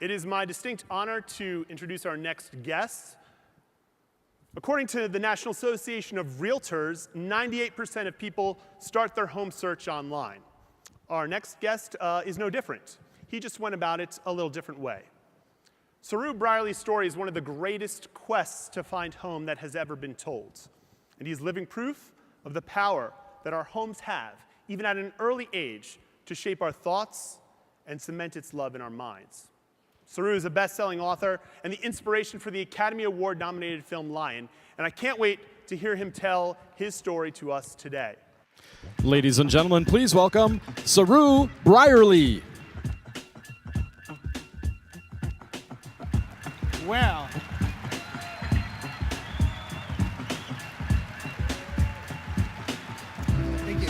It is my distinct honor to introduce our next guest. According to the National Association of Realtors, 98% of people start their home search online. Our next guest is no different. He just went about it a little different way. Saroo Brierley's story is one of the greatest quests to find home that has ever been told. And he's living proof of the power that our homes have, even at an early age, to shape our thoughts and cement its love in our minds. Saroo is a best-selling author and the inspiration for the Academy Award-nominated film Lion, and I can't wait to hear him tell his story to us today. Ladies and gentlemen, please welcome Saroo Brierley. Wow. Thank you.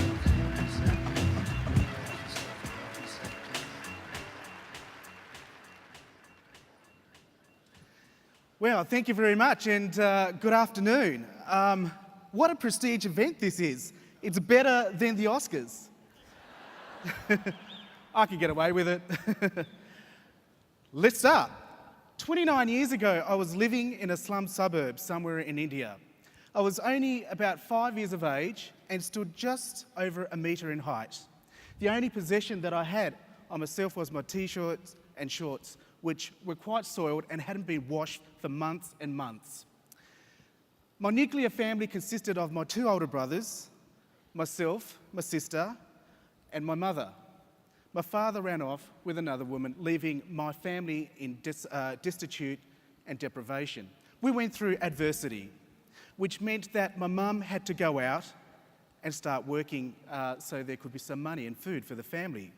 Well, thank you very much, and good afternoon. What a prestige event this is. It's better than the Oscars. I can get away with it. Let's start. 29 years ago, I was living in a slum suburb somewhere in India. I was only about 5 years of age and stood just over a metre in height. The only possession that I had on myself was my t-shirts and shorts, which were quite soiled and hadn't been washed for months and months. My nuclear family consisted of my two older brothers, myself, my sister, and my mother. My father ran off with another woman, leaving my family in destitute and deprivation. We went through adversity, which meant that my mum had to go out and start working so there could be some money and food for the family,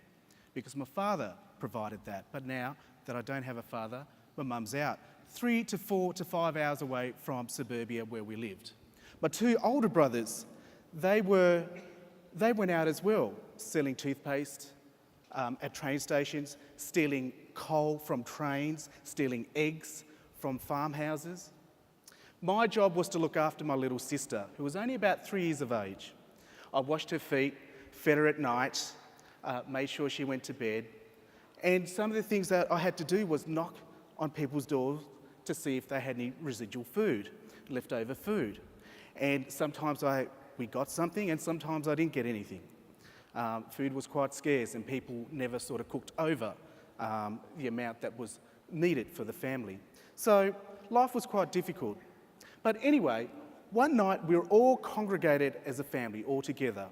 because my father provided that. But now that I don't have a father, my mum's out 3 to 4 to 5 hours away from suburbia where we lived. My two older brothers, they went out as well, selling toothpaste at train stations, stealing coal from trains, stealing eggs from farmhouses. My job was to look after my little sister, who was only about 3 years of age. I washed her feet, fed her at night, made sure she went to bed. And some of the things that I had to do was knock on people's doors to see if they had any residual food, leftover food. And sometimes we got something, and sometimes I didn't get anything. Food was quite scarce, and people never sort of cooked over the amount that was needed for the family. So life was quite difficult. But anyway, one night we were all congregated as a family, all together.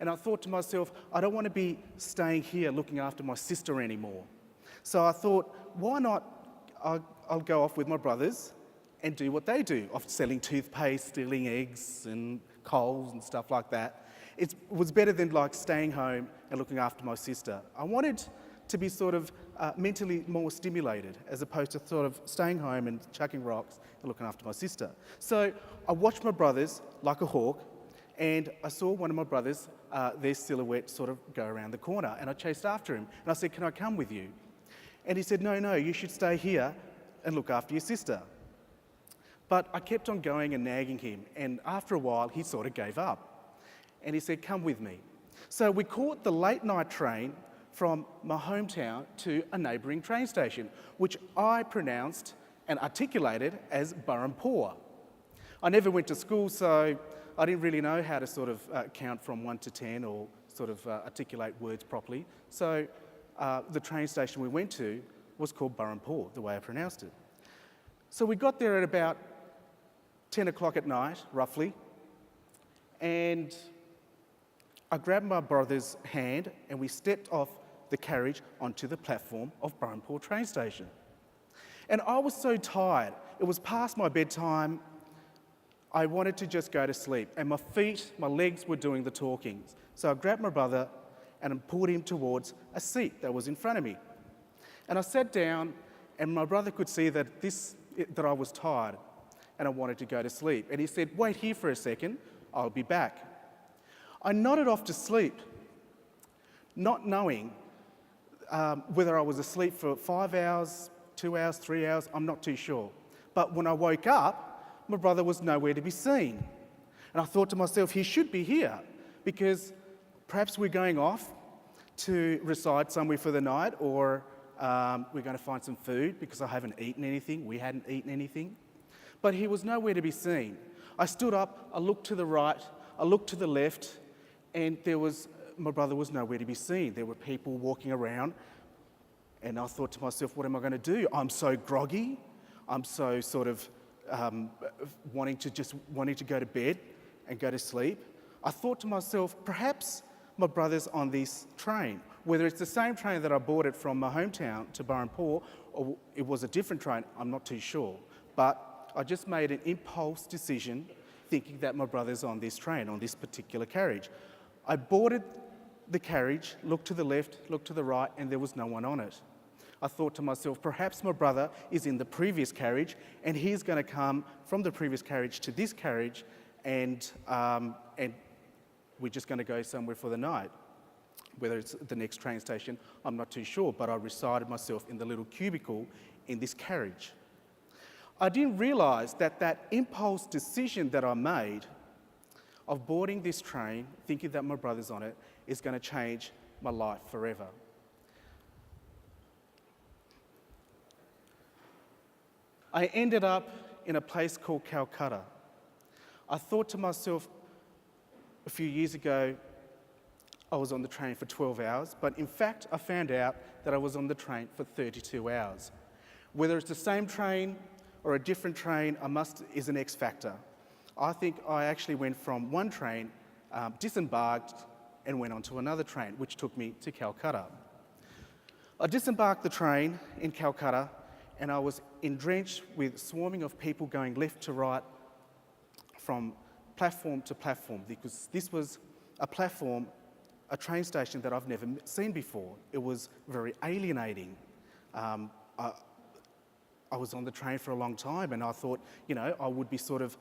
And I thought to myself, I don't want to be staying here looking after my sister anymore. So I thought, why not I'll go off with my brothers and do what they do, of selling toothpaste, stealing eggs and coals and stuff like that. It was better than like staying home and looking after my sister. I wanted to be sort of mentally more stimulated, as opposed to sort of staying home and chucking rocks and looking after my sister. So I watched my brothers like a hawk, and I saw one of my brothers, their silhouette sort of go around the corner, and I chased after him. And I said, "Can I come with you?" And he said, no, you should stay here and look after your sister. But I kept on going and nagging him, and after a while, he sort of gave up. And he said, "Come with me." So we caught the late night train from my hometown to a neighbouring train station, which I pronounced and articulated as Burrampore. I never went to school, so I didn't really know how to sort of count from 1 to 10 or sort of articulate words properly. So the train station we went to was called Burrampore, the way I pronounced it. So we got there at about 10 o'clock at night, roughly, and I grabbed my brother's hand and we stepped off the carriage onto the platform of Burrampore train station. And I was so tired. It was past my bedtime. I wanted to just go to sleep, and my legs were doing the talking. So I grabbed my brother and I pulled him towards a seat that was in front of me. And I sat down, and my brother could see that I was tired and I wanted to go to sleep. And he said, "Wait here for a second, I'll be back." I nodded off to sleep, not knowing whether I was asleep for 5 hours, 2 hours, 3 hours, I'm not too sure. But when I woke up, my brother was nowhere to be seen. And I thought to myself, he should be here, because perhaps we're going off to reside somewhere for the night, or we're going to find some food because I haven't eaten anything. We hadn't eaten anything. But he was nowhere to be seen. I stood up, I looked to the right, I looked to the left, and my brother was nowhere to be seen. There were people walking around, and I thought to myself, what am I going to do? I'm so groggy. I'm so sort of wanting to go to bed and go to sleep. I thought to myself, perhaps my brother's on this train. Whether it's the same train that I boarded from my hometown to Burrampore, or it was a different train, I'm not too sure. But I just made an impulse decision thinking that my brother's on this train, on this particular carriage. I boarded the carriage, looked to the left, looked to the right, and there was no one on it. I thought to myself, perhaps my brother is in the previous carriage and he's going to come from the previous carriage to this carriage and we're just going to go somewhere for the night. Whether it's the next train station, I'm not too sure, but I resided myself in the little cubicle in this carriage. I didn't realise that impulse decision that I made of boarding this train, thinking that my brother's on it, is going to change my life forever. I ended up in a place called Calcutta. I thought to myself a few years ago, I was on the train for 12 hours, but in fact, I found out that I was on the train for 32 hours. Whether it's the same train or a different train, is an X factor. I think I actually went from one train, disembarked, and went onto another train, which took me to Calcutta. I disembarked the train in Calcutta, and I was drenched with swarming of people going left to right from platform to platform, because this was a train station that I've never seen before. It was very alienating. I was on the train for a long time, and I thought, I would be sort of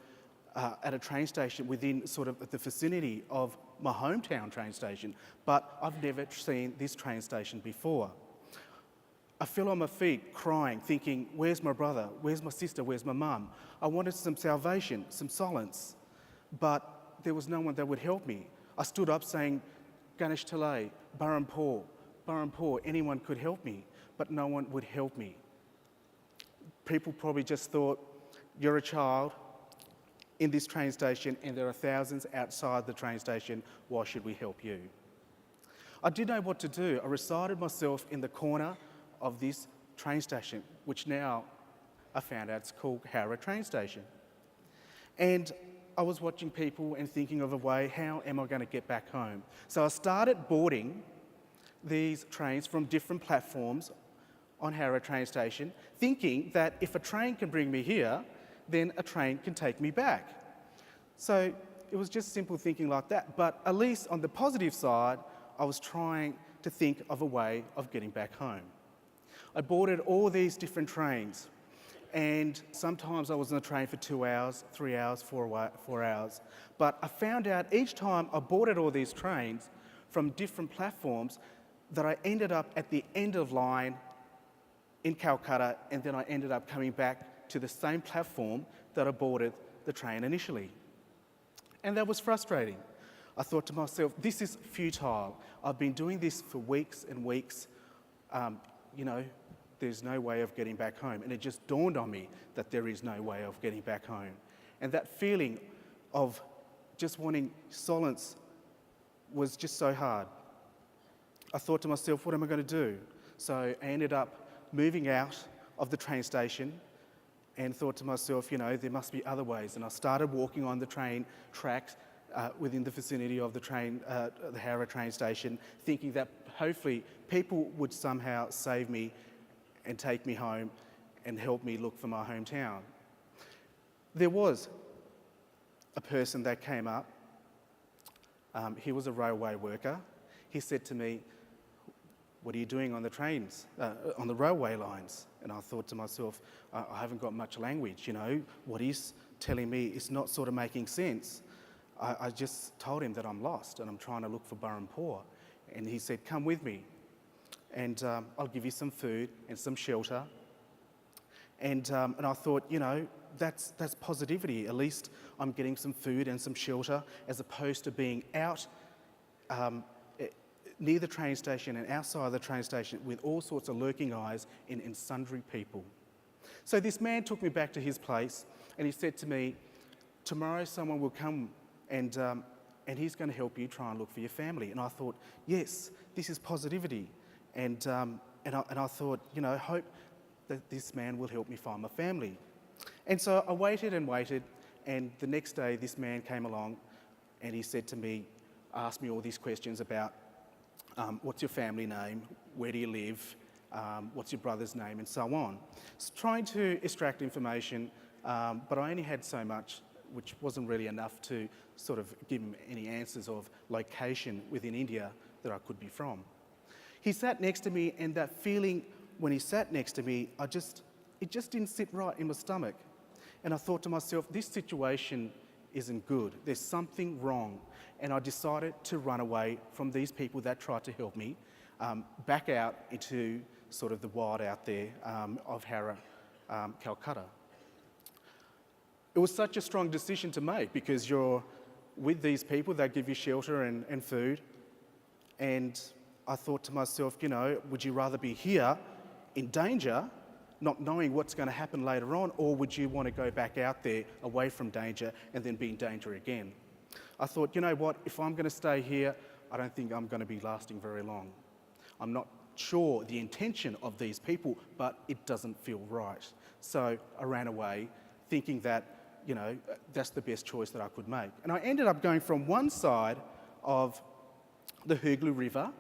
at a train station within sort of the vicinity of my hometown train station, but I've never seen this train station before. I fell on my feet crying, thinking, where's my brother? Where's my sister? Where's my mum? I wanted some salvation, some solace, but there was no one that would help me. I stood up saying, Ganesh Talay, Burrampore, anyone could help me, but no one would help me. People probably just thought, you're a child in this train station and there are thousands outside the train station, why should we help you? I didn't know what to do. I resided myself in the corner of this train station, which now I found out it's called Howrah train station. And I was watching people and thinking of a way, how am I going to get back home? So I started boarding these trains from different platforms on Howrah train station, thinking that if a train can bring me here, then a train can take me back. So it was just simple thinking like that. But at least on the positive side, I was trying to think of a way of getting back home. I boarded all these different trains, and sometimes I was on the train for 2 hours, 3 hours, 4 hours. But I found out each time I boarded all these trains from different platforms that I ended up at the end of line in Calcutta, and then I ended up coming back to the same platform that I boarded the train initially. And that was frustrating. I thought to myself, this is futile. I've been doing this for weeks and weeks. There's no way of getting back home. And it just dawned on me that there is no way of getting back home. And that feeling of just wanting solace was just so hard. I thought to myself, what am I going to do? So I ended up moving out of the train station and thought to myself, there must be other ways. And I started walking on the train tracks within the vicinity of the Howrah train station, thinking that hopefully people would somehow save me and take me home and help me look for my hometown. There was a person that came up. He was a railway worker. He said to me, what are you doing on the trains, on the railway lines? And I thought to myself, I haven't got much language, what he's telling me is not sort of making sense. I just told him that I'm lost and I'm trying to look for Burrampore. And he said, come with me and I'll give you some food and some shelter. And I thought, that's positivity. At least I'm getting some food and some shelter as opposed to being out near the train station and outside the train station with all sorts of lurking eyes and sundry people. So this man took me back to his place and he said to me, tomorrow someone will come and he's going to help you try and look for your family. And I thought, yes, this is positivity. And I thought, I hope that this man will help me find my family. And so I waited and waited, and the next day this man came along and he said to me, asked me all these questions about what's your family name, where do you live, what's your brother's name, and so on. Trying to extract information, but I only had so much, which wasn't really enough to sort of give him any answers of location within India that I could be from. He sat next to me, and that feeling when he sat next to me, it just didn't sit right in my stomach. And I thought to myself, this situation isn't good. There's something wrong. And I decided to run away from these people that tried to help me, back out into sort of the wild out there of Hara, Calcutta. It was such a strong decision to make because you're with these people that give you shelter and food. And I thought to myself, would you rather be here in danger, not knowing what's going to happen later on, or would you want to go back out there away from danger and then be in danger again? I thought, you know what, if I'm going to stay here, I don't think I'm going to be lasting very long. I'm not sure the intention of these people, but it doesn't feel right. So I ran away thinking that, that's the best choice that I could make. And I ended up going from one side of the Hooghly River,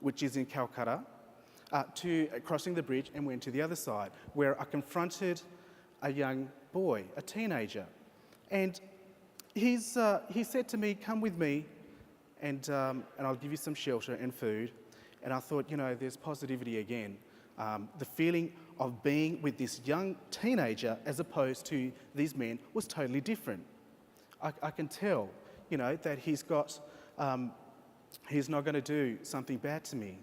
which is in Calcutta, to crossing the bridge and went to the other side, where I confronted a young boy, a teenager. And he said to me, come with me and I'll give you some shelter and food. And I thought, there's positivity again. The feeling of being with this young teenager as opposed to these men was totally different. I can tell, that he's not going to do something bad to me.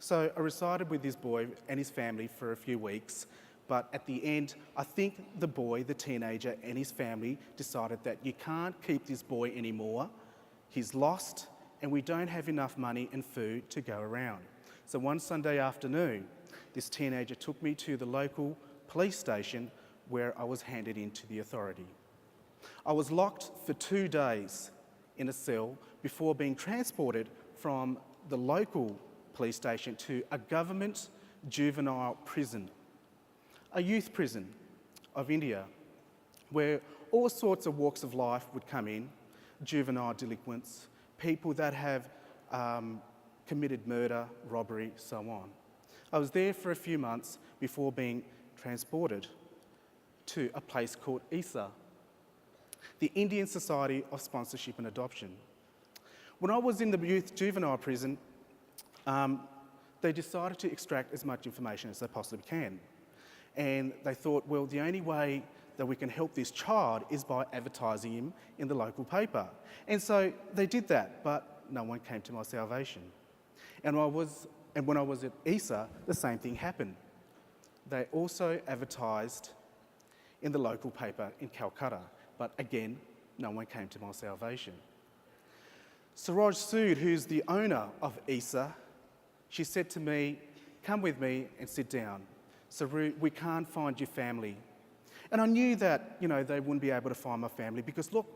So I resided with this boy and his family for a few weeks, but at the end, I think the boy, the teenager, and his family decided that you can't keep this boy anymore. He's lost, and we don't have enough money and food to go around. So one Sunday afternoon, this teenager took me to the local police station where I was handed in to the authority. I was locked for 2 days in a cell before being transported from the local police station to a government juvenile prison, a youth prison of India, where all sorts of walks of life would come in, juvenile delinquents, people that have committed murder, robbery, so on. I was there for a few months before being transported to a place called ISA, the Indian Society of Sponsorship and Adoption. When I was in the youth juvenile prison, they decided to extract as much information as they possibly can. And they thought, well, the only way that we can help this child is by advertising him in the local paper. And so they did that, but no one came to my salvation. And when I was at ISA, the same thing happened. They also advertised in the local paper in Calcutta, but again, no one came to my salvation. Saroo, who's the owner of ISA, she said to me, come with me and sit down. Saroo, we can't find your family. And I knew that, they wouldn't be able to find my family because look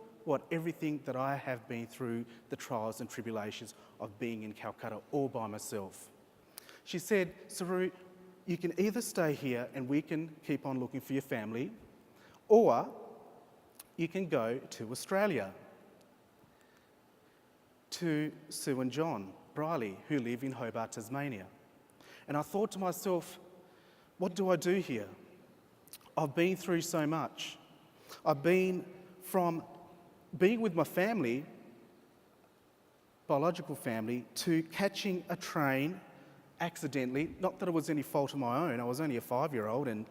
everything that I have been through, the trials and tribulations of being in Calcutta all by myself. She said, Saroo, you can either stay here and we can keep on looking for your family, or you can go to Australia, to Sue and John Brierley, who live in Hobart, Tasmania. And I thought to myself, what do I do here? I've been through so much. I've been from being with my family, biological family, to catching a train accidentally. Not that it was any fault of my own. I was only a 5-year-old, and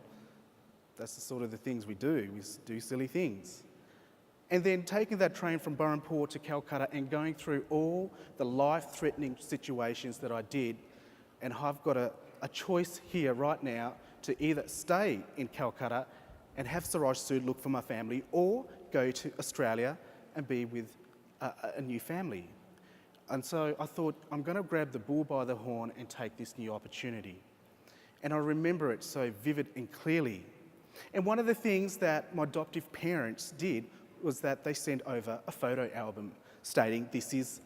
that's the sort of the things we do. We do silly things. And then taking that train from Burrampore to Calcutta and going through all the life-threatening situations that I did. And I've got a choice here right now to either stay in Calcutta and have Saroo look for my family, or go to Australia and be with a new family. And so I thought, I'm going to grab the bull by the horn and take this new opportunity. And I remember it so vivid and clearly. And one of the things that my adoptive parents did was that they sent over a photo album stating, this is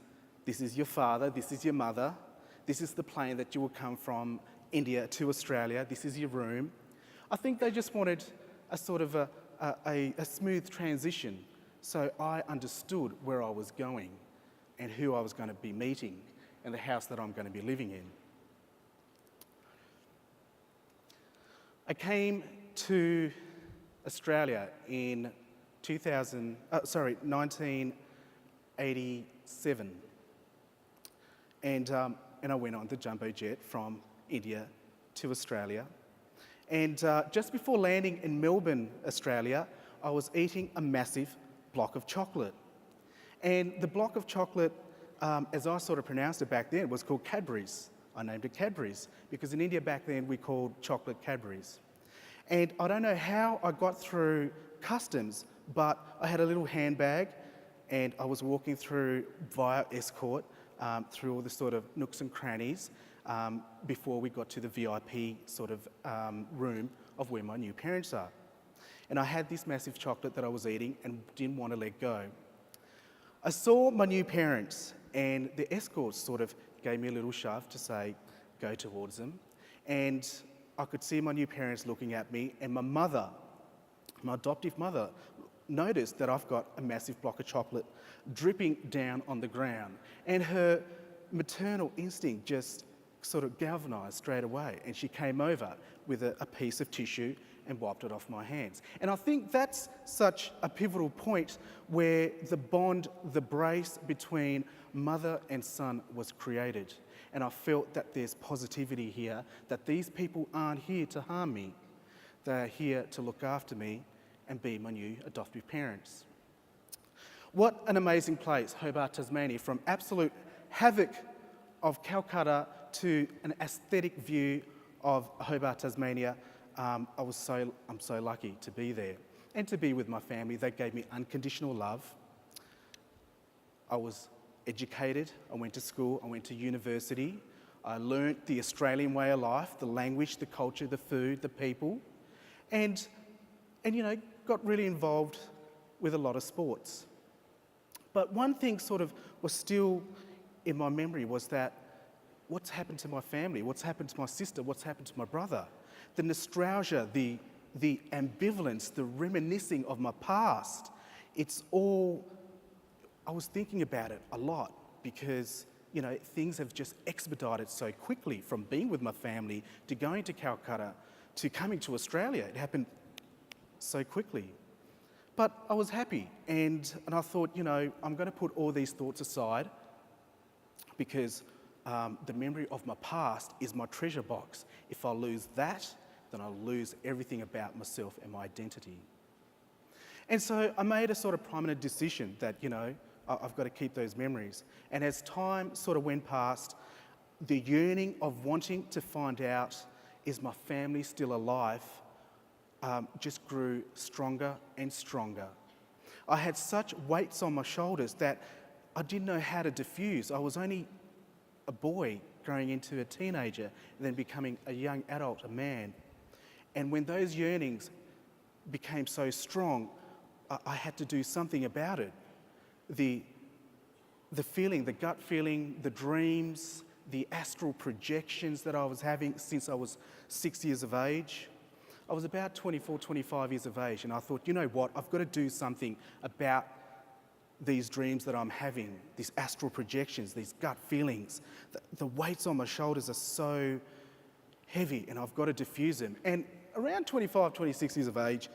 your father, this is your mother, this is the plane that you will come from India to Australia, this is your room. I think they just wanted a sort of a smooth transition, so I understood where I was going and who I was going to be meeting and the house that I'm going to be living in. I came to Australia in 1987, and I went on the jumbo jet from India to Australia. And just before landing in Melbourne, Australia, I was eating a massive block of chocolate. And the block of chocolate, as I sort of pronounced it back then, was called Cadbury's. I named it Cadbury's because in India back then we called chocolate Cadbury's. And I don't know how I got through customs, but I had a little handbag and I was walking through via escort through all the sort of nooks and crannies before we got to the VIP sort of room of where my new parents are. And I had this massive chocolate that I was eating and didn't want to let go. I saw my new parents and the escorts sort of gave me a little shove to say, go towards them. And I could see my new parents looking at me, and my mother, my adoptive mother, noticed that I've got a massive block of chocolate dripping down on the ground. And her maternal instinct just sort of galvanised straight away, and she came over with a piece of tissue and wiped it off my hands. And I think that's such a pivotal point where the bond, the brace between mother and son was created. And I felt that there's positivity here, that these people aren't here to harm me. They're here to look after me and be my new adoptive parents. What an amazing place, Hobart, Tasmania, from absolute havoc of Calcutta to an aesthetic view of Hobart, Tasmania. I'm so lucky to be there and to be with my family. They gave me unconditional love. I was educated, I went to school, I went to university. I learnt the Australian way of life, the language, the culture, the food, the people, and you know, got really involved with a lot of sports. But one thing sort of was still in my memory was that what's happened to my family? What's happened to my sister? What's happened to my brother? The nostalgia, the ambivalence, the reminiscing of my past, it's all, I was thinking about it a lot because, you know, things have just expedited so quickly from being with my family to going to Calcutta to coming to Australia. It happened so quickly. But I was happy and I thought, you know, I'm going to put all these thoughts aside because the memory of my past is my treasure box. If I lose that, then I'll lose everything about myself and my identity. And so I made a sort of prominent decision that, you know, I've got to keep those memories. And as time sort of went past, the yearning of wanting to find out, is my family still alive, just grew stronger and stronger. I had such weights on my shoulders that I didn't know how to diffuse. I was only a boy growing into a teenager and then becoming a young adult, a man. And when those yearnings became so strong, I had to do something about it. The feeling, the gut feeling, the dreams, the astral projections that I was having since I was 6 years of age. I was about 24, 25 years of age, and I thought, you know what, I've got to do something about these dreams that I'm having, these astral projections, these gut feelings. The weights on my shoulders are so heavy, and I've got to diffuse them. And around 25, 26 years of age,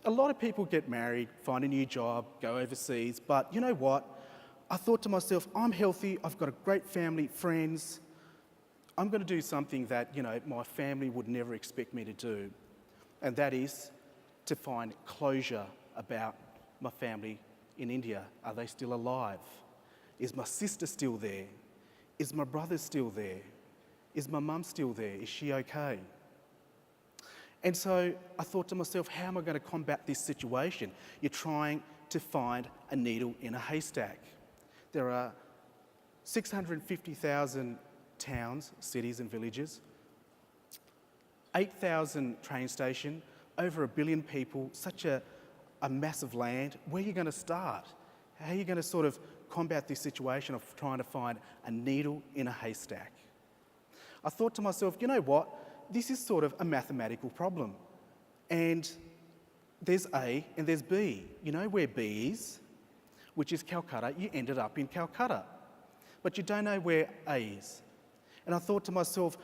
a lot of people get married, find a new job, go overseas, but you know what? I thought to myself, I'm healthy, I've got a great family, friends. I'm going to do something that, you know, my family would never expect me to do, and that is to find closure about my family in India. Are they still alive? Is my sister still there? Is my brother still there? Is my mum still there? Is she okay? And so I thought to myself, how am I going to combat this situation? You're trying to find a needle in a haystack. There are 650,000 towns, cities and villages, 8,000 train station, over 1 billion people, such a massive land. Where are you going to start? How are you going to sort of combat this situation of trying to find a needle in a haystack? I thought to myself, you know what? This is sort of a mathematical problem. And there's A and there's B. You know where B is, which is Calcutta. You ended up in Calcutta. But you don't know where A is. And I thought to myself,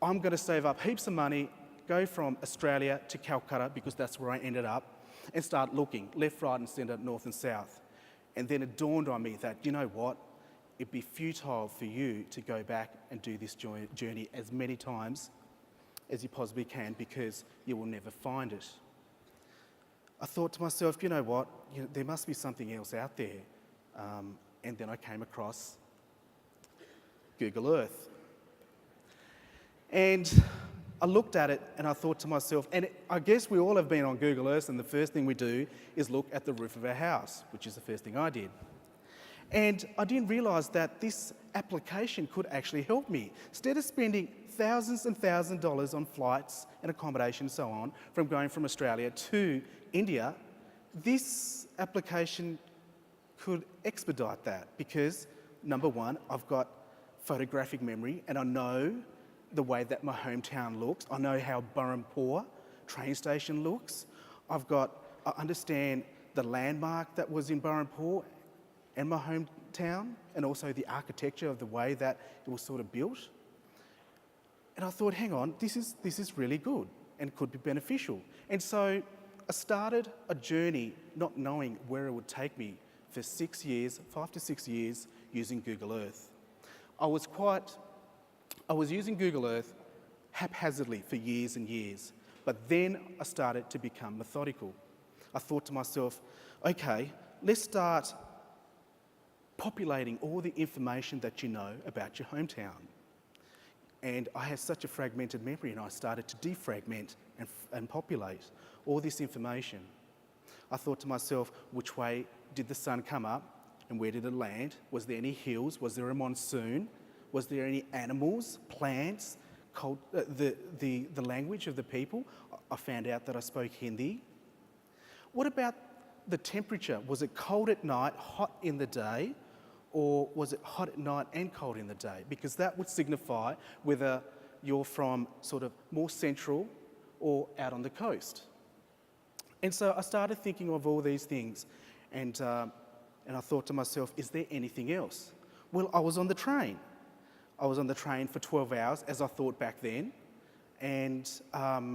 I'm going to save up heaps of money, go from Australia to Calcutta, because that's where I ended up, and start looking left, right and centre, north and south. And then it dawned on me that, you know what, it'd be futile for you to go back and do this journey as many times as you possibly can, because you will never find it. I thought to myself, you know what, there must be something else out there. And then I came across Google Earth. And I looked at it and I thought to myself, and I guess we all have been on Google Earth, and the first thing we do is look at the roof of our house, which is the first thing I did. And I didn't realise that this application could actually help me. Instead of spending thousands and thousands of dollars on flights and accommodation and so on, from going from Australia to India, this application could expedite that, because number one, I've got photographic memory and I know the way that my hometown looks. I know how Burrampore train station looks. I understand the landmark that was in Burrampore and my hometown, and also the architecture of the way that it was sort of built. And I thought, hang on, this is really good and could be beneficial. And so I started a journey not knowing where it would take me for 6 years, 5 to 6 years, using Google Earth. I was using Google Earth haphazardly for years and years, but then I started to become methodical. I thought to myself, okay, let's start populating all the information that you know about your hometown. And I had such a fragmented memory, and I started to defragment and populate all this information. I thought to myself, which way did the sun come up and where did it land? Was there any hills? Was there a monsoon? Was there any animals, plants, the language of the people? I found out that I spoke Hindi. What about the temperature? Was it cold at night, hot in the day, or was it hot at night and cold in the day? Because that would signify whether you're from sort of more central or out on the coast. And so I started thinking of all these things, and I thought to myself, is there anything else? Well, I was on the train. I was on the train for 12 hours, as I thought back then, and I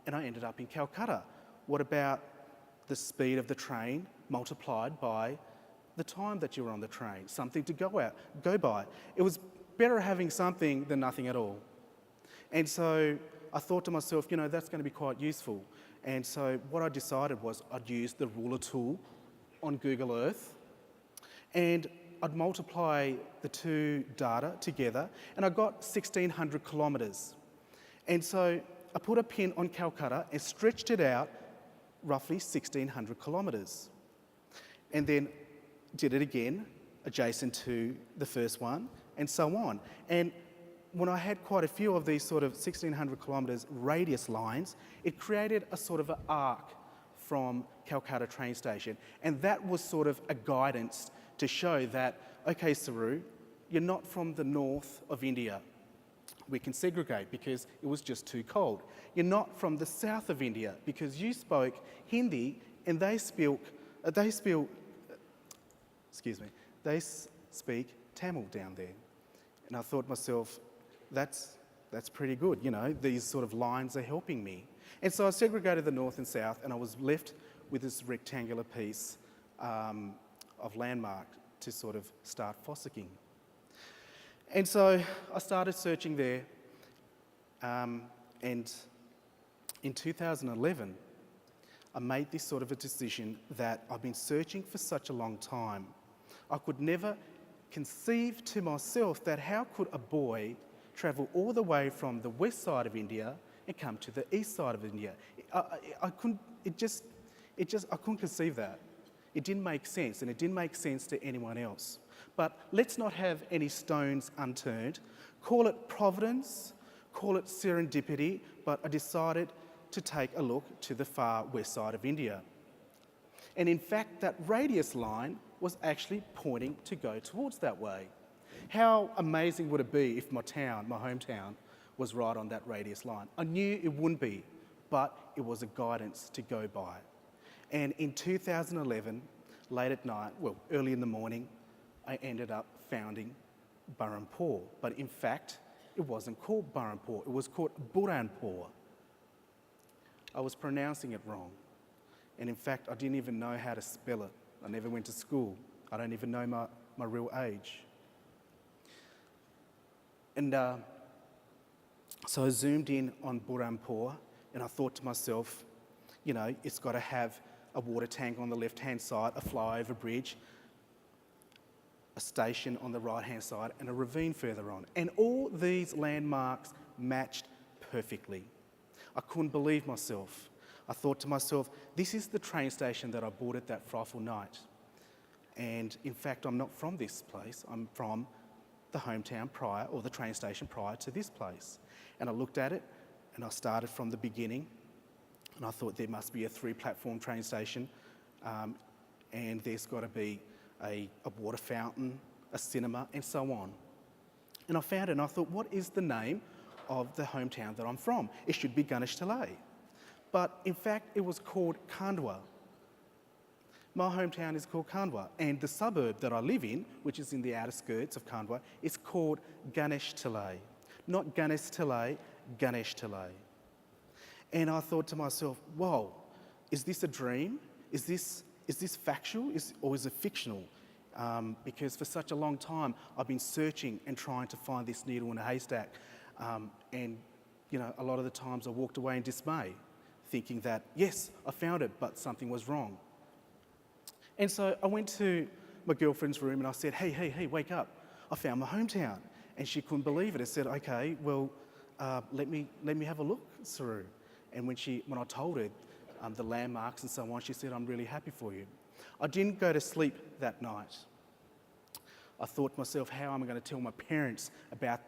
ended up in Calcutta. What about the speed of the train multiplied by the time that you were on the train? Something to go by. It was better having something than nothing at all. And so I thought to myself, that's going to be quite useful. And so what I decided was I'd use the ruler tool on Google Earth, and I'd multiply the two data together, and I got 1,600 kilometres. And so I put a pin on Calcutta and stretched it out roughly 1,600 kilometres. And then did it again, adjacent to the first one, and so on. And when I had quite a few of these sort of 1,600 kilometres radius lines, it created a sort of an arc from Calcutta train station. And that was sort of a guidance to show that, okay, Saroo, you're not from the north of India. We can segregate because it was just too cold. You're not from the south of India because you spoke Hindi and they speak Tamil down there. And I thought to myself, that's pretty good, these sort of lines are helping me. And so I segregated the north and south, and I was left with this rectangular piece of landmark to sort of start fossicking. And so I started searching there, and in 2011, I made this sort of a decision that I've been searching for such a long time. I could never conceive to myself that how could a boy travel all the way from the west side of India and come to the east side of India. I couldn't conceive that. It didn't make sense, and it didn't make sense to anyone else. But let's not have any stones unturned. Call it providence, call it serendipity, but I decided to take a look to the far west side of India. And in fact, that radius line was actually pointing to go towards that way. How amazing would it be if my town, my hometown, was right on that radius line? I knew it wouldn't be, but it was a guidance to go by. And in 2011, late at night, well, early in the morning, I ended up founding Burrampore. But in fact, it wasn't called Burrampore, it was called Burrampore. I was pronouncing it wrong. And in fact, I didn't even know how to spell it. I never went to school. I don't even know my real age. And so I zoomed in on Burrampore, and I thought to myself, you know, it's got to have a water tank on the left-hand side, a flyover bridge, a station on the right-hand side, and a ravine further on. And all these landmarks matched perfectly. I couldn't believe myself. I thought to myself, this is the train station that I boarded that frightful night. And in fact, I'm not from this place. I'm from the hometown prior, or the train station prior to this place. And I looked at it, and I started from the beginning, and I thought there must be a 3-platform train station, and there's got to be a water fountain, a cinema, and so on. And I found it, and I thought, what is the name of the hometown that I'm from? It should be Ganeshtalai. But in fact, it was called Khandwa. My hometown is called Khandwa, and the suburb that I live in, which is in the outer skirts of Khandwa, is called Ganeshtalai. Not Ganeshtalai, Ganeshtalai. And I thought to myself, whoa, is this a dream? Is this factual, or is it fictional? Because for such a long time, I've been searching and trying to find this needle in a haystack. And you know, a lot of the times I walked away in dismay, thinking that, yes, I found it, but something was wrong. And so I went to my girlfriend's room and I said, hey, wake up. I found my hometown. And she couldn't believe it. I said, okay, well, let me have a look, Saroo. And when I told her the landmarks and so on, she said, I'm really happy for you. I didn't go to sleep that night. I thought to myself, how am I going to tell my parents about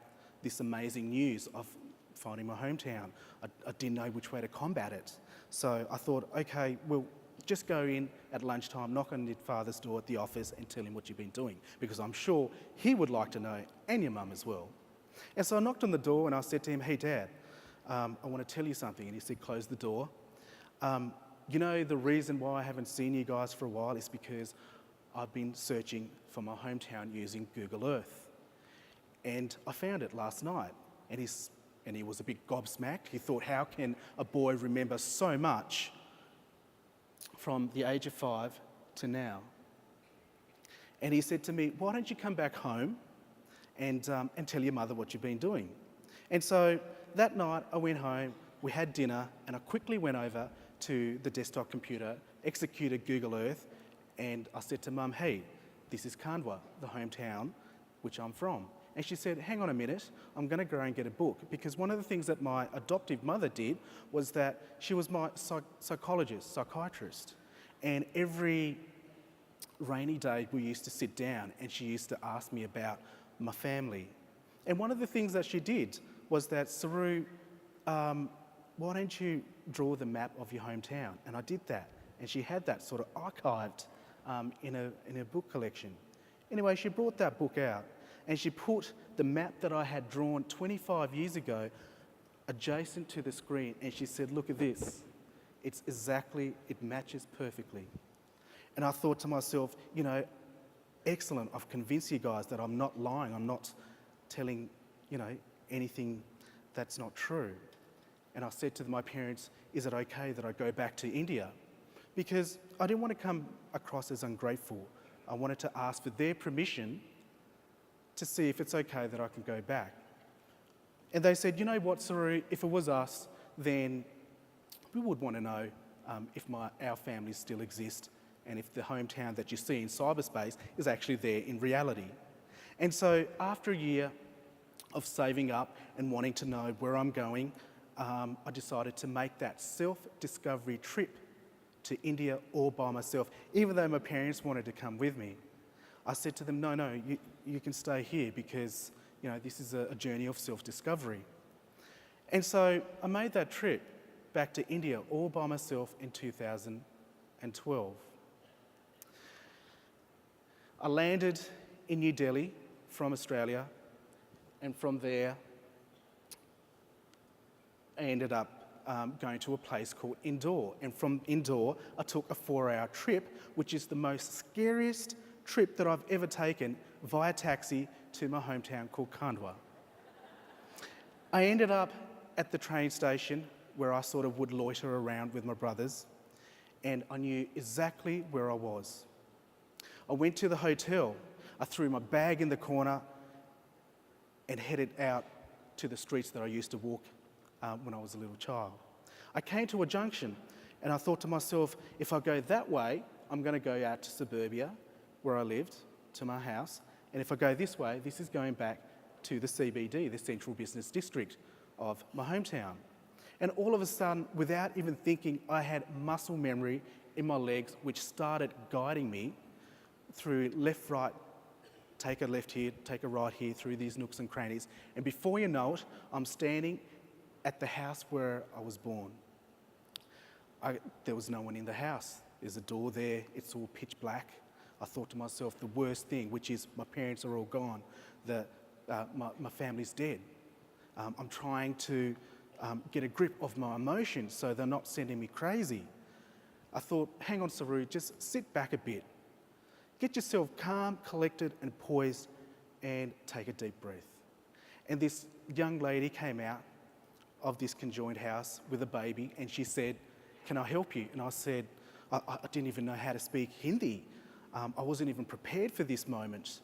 this amazing news of finding my hometown? I didn't know which way to combat it. So I thought, okay, well, just go in at lunchtime, knock on your father's door at the office and tell him what you've been doing, because I'm sure he would like to know, and your mum as well. And so I knocked on the door and I said to him, hey, Dad, I want to tell you something. And he said, close the door. You know, the reason why I haven't seen you guys for a while is because I've been searching for my hometown using Google Earth. And I found it last night. And he was a bit gobsmacked. He thought, how can a boy remember so much from the age of 5 to now? And he said to me, why don't you come back home and tell your mother what you've been doing? And so that night I went home, we had dinner, and I quickly went over to the desktop computer, executed Google Earth, and I said to Mum, hey, this is Khandwa, the hometown which I'm from. And she said, hang on a minute, I'm going to go and get a book, because one of the things that my adoptive mother did was that she was my psychiatrist. And every rainy day we used to sit down and she used to ask me about my family. And one of the things that she did was that, Saroo, why don't you draw the map of your hometown? And I did that. And she had that sort of archived in a book collection. Anyway, she brought that book out and she put the map that I had drawn 25 years ago adjacent to the screen, and she said, look at this. It matches perfectly. And I thought to myself, you know, excellent, I've convinced you guys that I'm not lying, I'm not telling, you know, anything that's not true. And I said to my parents, is it okay that I go back to India? Because I didn't want to come across as ungrateful. I wanted to ask for their permission to see if it's okay that I can go back. And they said, you know what, Saroo, if it was us, then we would want to know if our families still exist and if the hometown that you see in cyberspace is actually there in reality. And so after a year of saving up and wanting to know where I'm going, I decided to make that self-discovery trip to India all by myself, even though my parents wanted to come with me. I said to them, no, you can stay here because, this is a journey of self-discovery. And so I made that trip back to India all by myself in 2012. I landed in New Delhi from Australia, and from there I ended up going to a place called Indore. And from Indore, I took a 4-hour trip, which is the most scariest trip that I've ever taken via taxi to my hometown called Khandwa. I ended up at the train station where I sort of would loiter around with my brothers, and I knew exactly where I was. I went to the hotel, I threw my bag in the corner and headed out to the streets that I used to walk when I was a little child. I came to a junction and I thought to myself, if I go that way, I'm going to go out to suburbia where I lived, to my house, and if I go this way, this is going back to the CBD, the Central Business District of my hometown. And all of a sudden, without even thinking, I had muscle memory in my legs which started guiding me through left, right, take a left here, take a right here, through these nooks and crannies. And before you know it, I'm standing at the house where I was born. There was no one in the house. There's a door there, it's all pitch black. I thought to myself, the worst thing, which is my parents are all gone, my family's dead. I'm trying to get a grip of my emotions so they're not sending me crazy. I thought, hang on, Saroo, just sit back a bit. Get yourself calm, collected and poised and take a deep breath. And this young lady came out of this conjoined house with a baby and she said, can I help you? And I said, I didn't even know how to speak Hindi. I wasn't even prepared for this moment.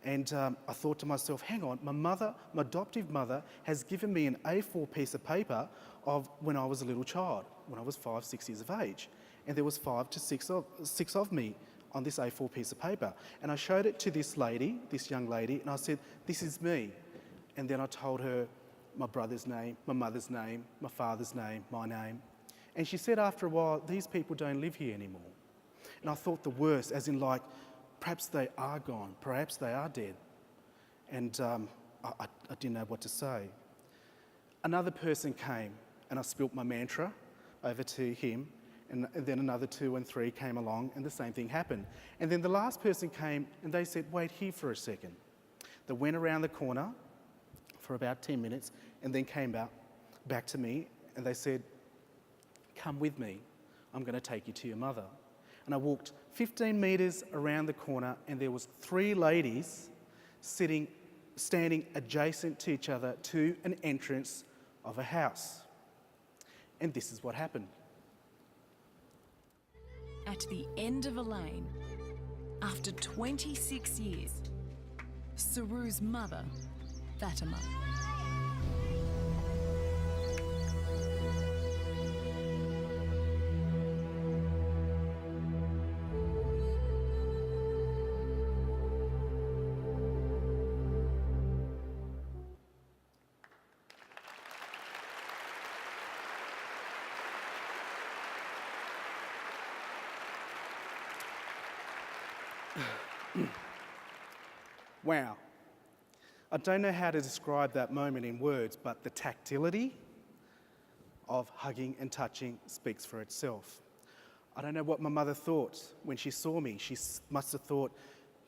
And I thought to myself, hang on, my adoptive mother has given me an A4 piece of paper of when I was a little child, when I was 5, 6 years of age. And there was 5 to 6 of me on this A4 piece of paper. And I showed it to this lady, this young lady, and I said, this is me. And then I told her my brother's name, my mother's name, my father's name, my name. And she said after a while, these people don't live here anymore. And I thought the worst, as in like, perhaps they are gone, perhaps they are dead. And I didn't know what to say. Another person came and I spilt my mantra over to him, and then another 2 and 3 came along and the same thing happened. And then the last person came and they said, wait here for a second. They went around the corner for about 10 minutes and then came back to me and they said, come with me, I'm going to take you to your mother. And I walked 15 metres around the corner and there was 3 ladies standing adjacent to each other to an entrance of a house. And this is what happened. At the end of a lane, after 26 years, Saroo's mother, Fatima. Wow. I don't know how to describe that moment in words, but the tactility of hugging and touching speaks for itself. I don't know what my mother thought when she saw me. She must have thought,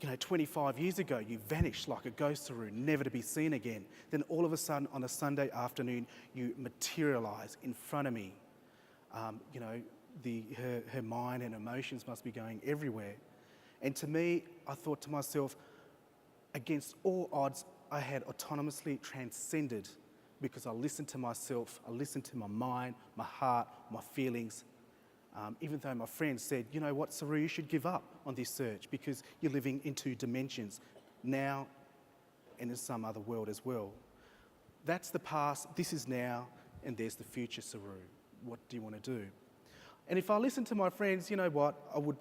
25 years ago, you vanished like a ghost, Saroo, never to be seen again. Then all of a sudden, on a Sunday afternoon, you materialise in front of me. Her mind and emotions must be going everywhere. And to me, I thought to myself, against all odds, I had autonomously transcended because I listened to myself, I listened to my mind, my heart, my feelings. Even though my friends said, you know what, Saroo, you should give up on this search because you're living in 2 dimensions, now and in some other world as well. That's the past, this is now, and there's the future, Saroo. What do you want to do? And if I listened to my friends, you know what, I wouldn't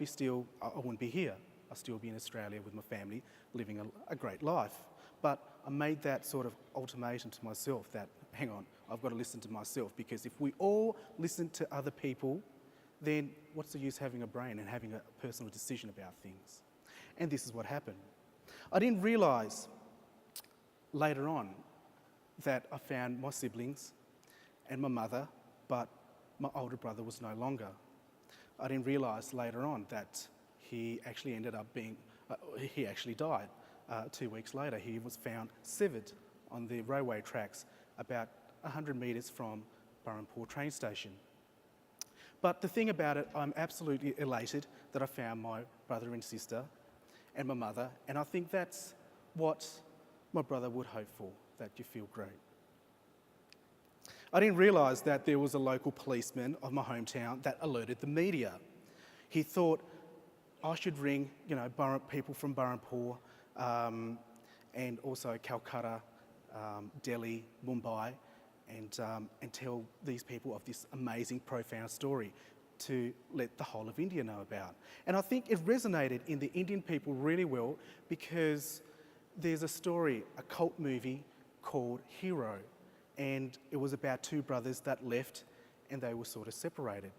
be here. I'd still be in Australia with my family, living a great life. But I made that sort of ultimatum to myself that, hang on, I've got to listen to myself, because if we all listen to other people, then what's the use having a brain and having a personal decision about things? And this is what happened. I didn't realise later on that I found my siblings and my mother, but my older brother was no longer. I didn't realise later on that he actually ended up he actually died. 2 weeks later, he was found severed on the railway tracks about 100 metres from Burrampore train station. But the thing about it, I'm absolutely elated that I found my brother and sister and my mother, and I think that's what my brother would hope for, that you feel great. I didn't realise that there was a local policeman of my hometown that alerted the media. He thought I should ring, people from Burrampore and also Calcutta, Delhi, Mumbai, and tell these people of this amazing, profound story to let the whole of India know about. And I think it resonated in the Indian people really well because there's a story, a cult movie called Hero, and it was about two brothers that left and they were sort of separated.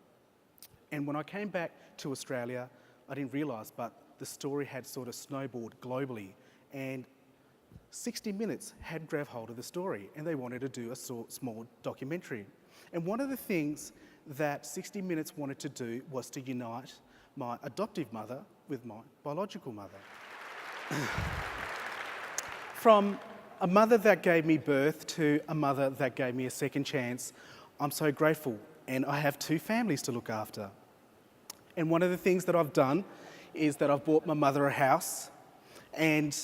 And when I came back to Australia, I didn't realise, but the story had sort of snowballed globally, and 60 Minutes had grabbed hold of the story and they wanted to do a small documentary. And one of the things that 60 Minutes wanted to do was to unite my adoptive mother with my biological mother. From a mother that gave me birth to a mother that gave me a second chance, I'm so grateful, and I have two families to look after. And one of the things that I've done is that I've bought my mother a house, and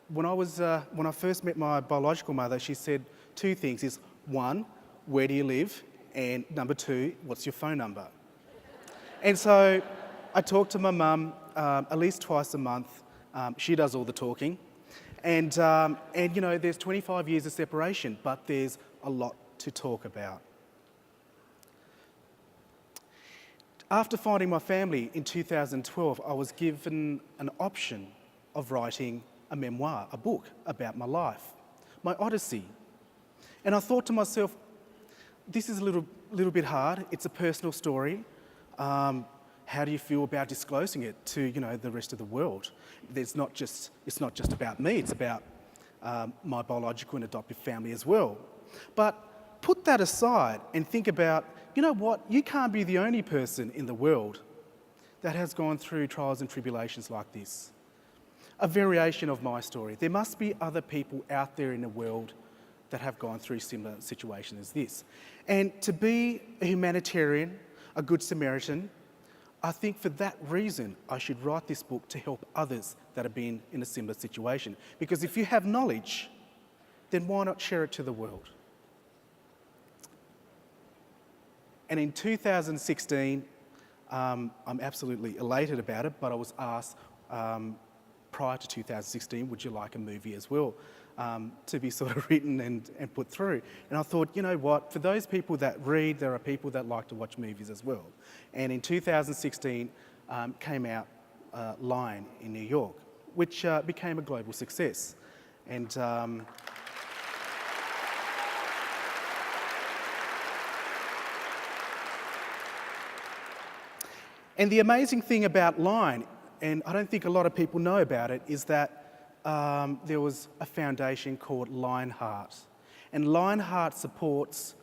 when I first met my biological mother, she said two things: is one, where do you live? And number two, what's your phone number? And so I talk to my mum at least twice a month. She does all the talking. And there's 25 years of separation, but there's a lot to talk about. After finding my family in 2012, I was given an option of writing a memoir, a book about my life, my odyssey. And I thought to myself, this is a little bit hard. It's a personal story. How do you feel about disclosing it to the rest of the world? It's not just about me. It's about my biological and adoptive family as well. But put that aside and think about, you can't be the only person in the world that has gone through trials and tribulations like this. A variation of my story. There must be other people out there in the world that have gone through similar situations as this. And to be a humanitarian, a good Samaritan, I think for that reason I should write this book to help others that have been in a similar situation. Because if you have knowledge, then why not share it to the world? And in 2016, I'm absolutely elated about it, but I was asked prior to 2016, would you like a movie as well, to be sort of written and put through. And I thought, what, for those people that read, there are people that like to watch movies as well. And in 2016 came out Lion in New York, which became a global success. And the amazing thing about Lion, and I don't think a lot of people know about it, is that there was a foundation called Lionheart. And Lionheart supports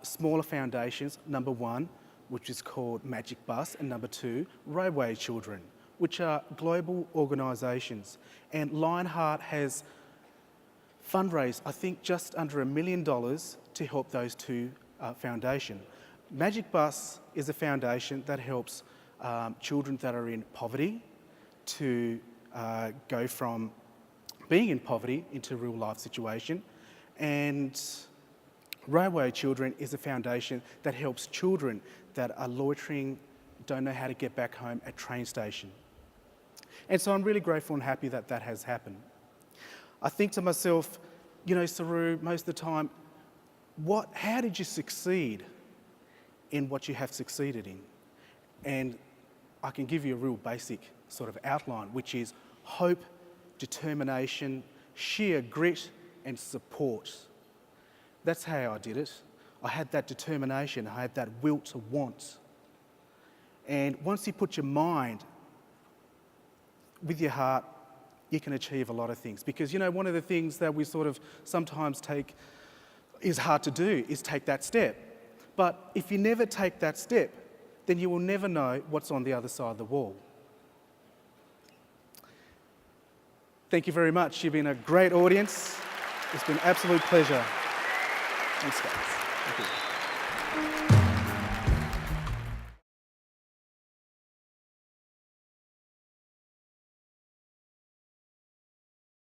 smaller foundations, number one, which is called Magic Bus, and number two, Railway Children, which are global organisations. And Lionheart has fundraised, I think, just under $1 million to help those two foundations. Magic Bus is a foundation that helps children that are in poverty to go from being in poverty into a real life situation. And Railway Children is a foundation that helps children that are loitering, don't know how to get back home at train station. And so I'm really grateful and happy that that has happened. I think to myself, Saroo, most of the time, how did you succeed in what you have succeeded in? And I can give you a real basic sort of outline, which is hope, determination, sheer grit and support. That's how I did it. I had that determination, I had that will to want. And once you put your mind with your heart, you can achieve a lot of things. Because, you know, one of the things that we sort of sometimes take is hard to do is take that step. But if you never take that step, then you will never know what's on the other side of the wall. Thank you very much. You've been a great audience. It's been an absolute pleasure. Thanks, guys. Thank you.